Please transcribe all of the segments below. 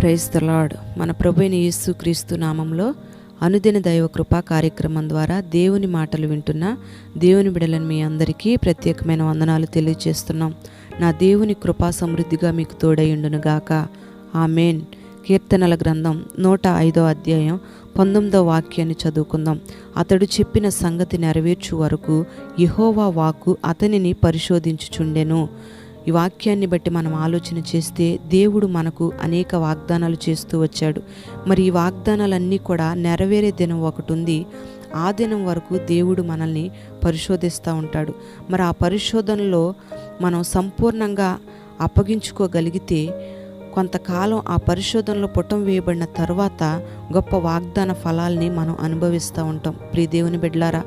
Praise the lord. మన ప్రభువైన యేసుక్రీస్తు నామంలో అనుదిన దైవ కృపా కార్యక్రమం ద్వారా దేవుని మాటలు వింటున్న దేవుని బిడ్డలను మీ అందరికీ ప్రత్యేకమైన వందనాలు తెలియజేస్తున్నాం. నా దేవుని కృపా సమృద్ధిగా మీకు తోడైయుండును గాక. ఆమేన్. కీర్తనల గ్రంథం 105వ అధ్యాయం 19వ వాక్యాన్ని చదువుకుందాం. అతడు చెప్పిన సంగతి నెరవేర్చు వరకు యెహోవా వాక్కు అతనిని పరిశోధించుచుండెను. ఈ వాక్యాన్ని బట్టి మనం ఆలోచన చేస్తే దేవుడు మనకు అనేక వాగ్దానాలు చేస్తూ వచ్చాడు. మరి ఈ వాగ్దానాలన్నీ కూడా నెరవేరే దినం ఒకటి ఉంది. ఆ దినం వరకు దేవుడు మనల్ని పరిశోధిస్తూ ఉంటాడు. మరి ఆ పరిశోధనలో మనం సంపూర్ణంగా అప్పగించుకోగలిగితే కొంతకాలం ఆ పరిశోధనలో పుటం వేయబడిన తర్వాత గొప్ప వాగ్దాన ఫలాల్ని మనం అనుభవిస్తూ ఉంటాం. ప్రియ దేవుని బిడ్డలారా,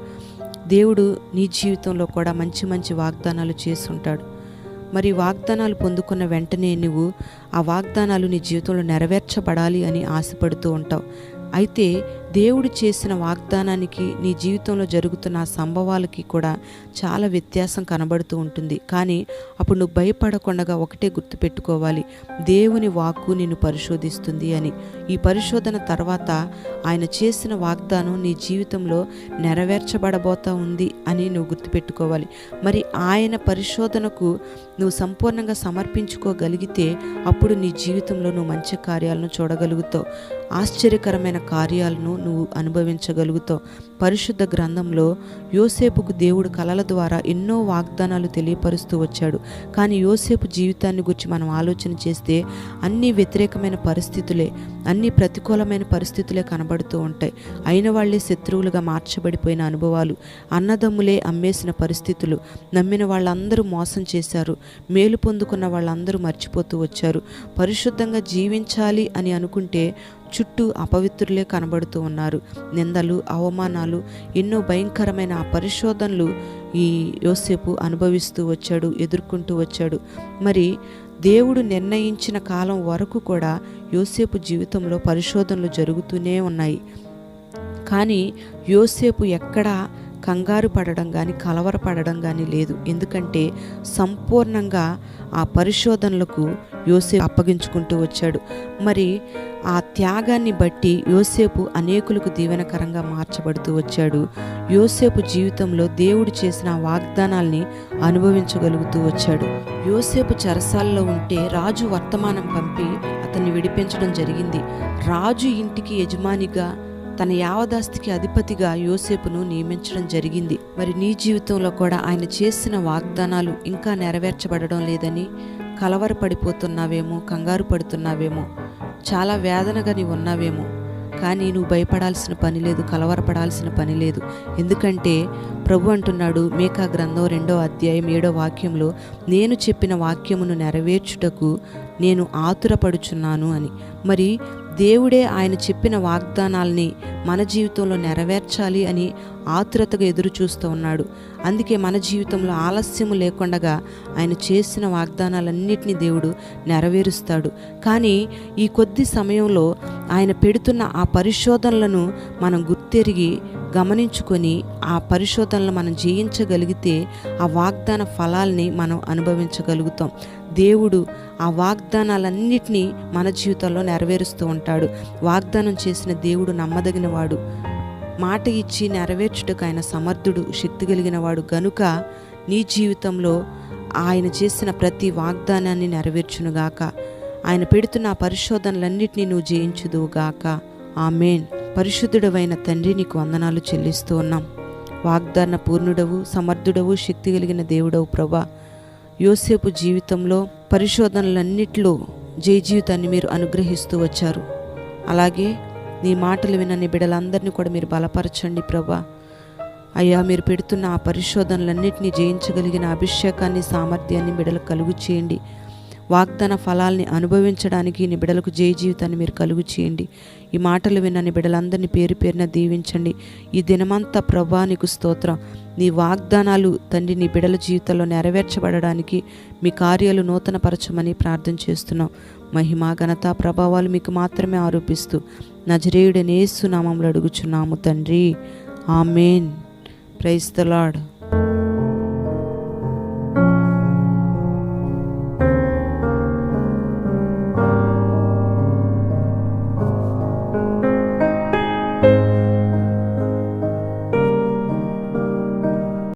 దేవుడు నీ జీవితంలో కూడా మంచి మంచి వాగ్దానాలు చేసి ఉంటాడు. మరి వాగ్దానాలు పొందుకున్న వెంటనే నువ్వు ఆ వాగ్దానాలు నీ జీవితంలో నెరవేర్చబడాలి అని ఆశపడుతూ ఉంటావు. అయితే దేవుడు చేసిన వాగ్దానానికి నీ జీవితంలో జరుగుతున్న ఆ సంభవాలకి కూడా చాలా వ్యత్యాసం కనబడుతూ ఉంటుంది. కానీ అప్పుడు నువ్వు భయపడకుండా ఒకటే గుర్తుపెట్టుకోవాలి, దేవుని వాక్కు నిన్ను పరిశోధిస్తుంది అని. ఈ పరిశోధన తర్వాత ఆయన చేసిన వాగ్దానం నీ జీవితంలో నెరవేర్చబడబోతా ఉంది అని నువ్వు గుర్తుపెట్టుకోవాలి. మరి ఆయన పరిశోధనకు నువ్వు సంపూర్ణంగా సమర్పించుకోగలిగితే అప్పుడు నీ జీవితంలో నువ్వు మంచి కార్యాలను చూడగలుగుతావు, ఆశ్చర్యకరమైన కార్యాలను నువ్వు అనుభవించగలుగుతావు. పరిశుద్ధ గ్రంథంలో యోసేపుకు దేవుడు కలల ద్వారా ఎన్నో వాగ్దానాలు తెలియపరుస్తూ వచ్చాడు. కానీ యోసేపు జీవితాన్ని గురించి మనం ఆలోచన చేస్తే అన్ని వ్యతిరేకమైన పరిస్థితులే, అన్ని ప్రతికూలమైన పరిస్థితులే కనబడుతూ ఉంటాయి. అయిన వాళ్లే శత్రువులుగా మార్చబడిపోయిన అనుభవాలు, అన్నదమ్ములే అమ్మేసిన పరిస్థితులు, నమ్మిన వాళ్ళందరూ మోసం చేశారు, మేలు పొందుకున్న వాళ్ళందరూ మర్చిపోతూ వచ్చారు. పరిశుద్ధంగా జీవించాలి అని అనుకుంటే చుట్టూ అపవిత్రులే కనబడుతూ ఉన్నారు. నిందలు, అవమానాలు, ఎన్నో భయంకరమైన ఆ పరిశోధనలు ఈ యోసేపు అనుభవిస్తూ వచ్చాడు, ఎదుర్కొంటూ వచ్చాడు. మరి దేవుడు నిర్ణయించిన కాలం వరకు కూడా యోసేపు జీవితంలో పరిశోధనలు జరుగుతూనే ఉన్నాయి. కానీ యోసేపు ఎక్కడా కంగారు పడడం కానీ కలవరపడడం కానీ లేదు. ఎందుకంటే సంపూర్ణంగా ఆ పరిశోధనలకు యోసేపు అప్పగించుకుంటూ వచ్చాడు. మరి ఆ త్యాగాన్ని బట్టి యోసేపు అనేకులకు దీవెనకరంగా మార్చబడుతూ వచ్చాడు. యోసేపు జీవితంలో దేవుడు చేసిన వాగ్దానాల్ని అనుభవించగలుగుతూ వచ్చాడు. యోసేపు చెరసాలలో ఉంటే రాజు వర్తమానం పంపి అతన్ని విడిపించడం జరిగింది. రాజు ఇంటికి యజమానిగా, తన యావదాస్తికి అధిపతిగా యోసేపును నియమించడం జరిగింది. మరి నీ జీవితంలో కూడా ఆయన చేసిన వాగ్దానాలు ఇంకా నెరవేర్చబడడం లేదని కలవరపడిపోతున్నావేమో, కంగారు పడుతున్నావేమో, చాలా వేదనగా నీవు ఉన్నావేమో. కానీ నువ్వు భయపడాల్సిన పని లేదు, కలవరపడాల్సిన పని లేదు. ఎందుకంటే ప్రభు అంటున్నాడు మీకా గ్రంథం 2వ అధ్యాయం 7వ వాక్యంలో, నేను చెప్పిన వాక్యమును నెరవేర్చుటకు నేను ఆతురపడుచున్నాను అని. మరి దేవుడే ఆయన చెప్పిన వాగ్దానాల్ని మన జీవితంలో నెరవేర్చాలి అని ఆతురతగా ఎదురు చూస్తూ ఉన్నాడు. అందుకే మన జీవితంలో ఆలస్యము లేకుండా ఆయన చేసిన వాగ్దానాలన్నిటినీ దేవుడు నెరవేరుస్తాడు. కానీ ఈ కొద్ది సమయంలో ఆయన పెడుతున్న ఆ పరిశోధనలను మనం గుర్తెరిగి గమనించుకొని ఆ పరిశోధనలు మనం జయించగలిగితే ఆ వాగ్దాన ఫలాల్ని మనం అనుభవించగలుగుతాం. దేవుడు ఆ వాగ్దానాలన్నిటినీ మన జీవితంలో నెరవేరుస్తూ ఉంటాడు. వాగ్దానం చేసిన దేవుడు నమ్మదగిన వాడు, మాట ఇచ్చి నెరవేర్చుటకు ఆయన సమర్థుడు, శక్తి కలిగిన వాడు. గనుక నీ జీవితంలో ఆయన చేసిన ప్రతి వాగ్దానాన్ని నెరవేర్చునుగాక. ఆయన పెడుతున్న ఆ పరిశోధనలన్నిటినీ నువ్వు జయించుదువుగాక. ఆమేన్. పరిశుద్ధుడవైన తండ్రి, నీకు వందనాలు చెల్లిస్తూ ఉన్నాం. వాగ్దాన పూర్ణుడవు, సమర్థుడవు, శక్తి కలిగిన దేవుడవు ప్రభా. యోసేపు జీవితంలో పరిశోధనలన్నిటిలో జయ జీవితాన్ని మీరు అనుగ్రహిస్తూ వచ్చారు. అలాగే నీ మాటలు విన్న నీ బిడ్డలందరినీ కూడా మీరు బలపరచండి ప్రభా. అయ్యా, మీరు పెడుతున్న ఆ పరిశోధనలన్నిటినీ జయించగలిగిన అభిషేకాన్ని, సామర్థ్యాన్ని బిడ్డలకు కలుగు చేయండి. వాగ్దాన ఫలాల్ని అనుభవించడానికి నీ బిడ్డలకు జయ జీవితాన్ని మీరు కలుగు చేయండి. ఈ మాటలు విన్న నీ బిడ్డలందరినీ పేరు పేరున దీవించండి. ఈ దినమంతా ప్రభా నీకు స్తోత్రం. నీ వాగ్దానాలు తండ్రి నీ బిడ్డల జీవితంలో నెరవేర్చబడడానికి మీ కార్యాలు నూతనపరచమని ప్రార్థన చేస్తున్నాం. మహిమ, ఘనత, ప్రభావాలు మీకు మాత్రమే ఆరోపిస్తూ నజరేయుడైన యేసు నామములో అడుగుచున్నాము తండ్రి. ఆమేన్. Praise the lord.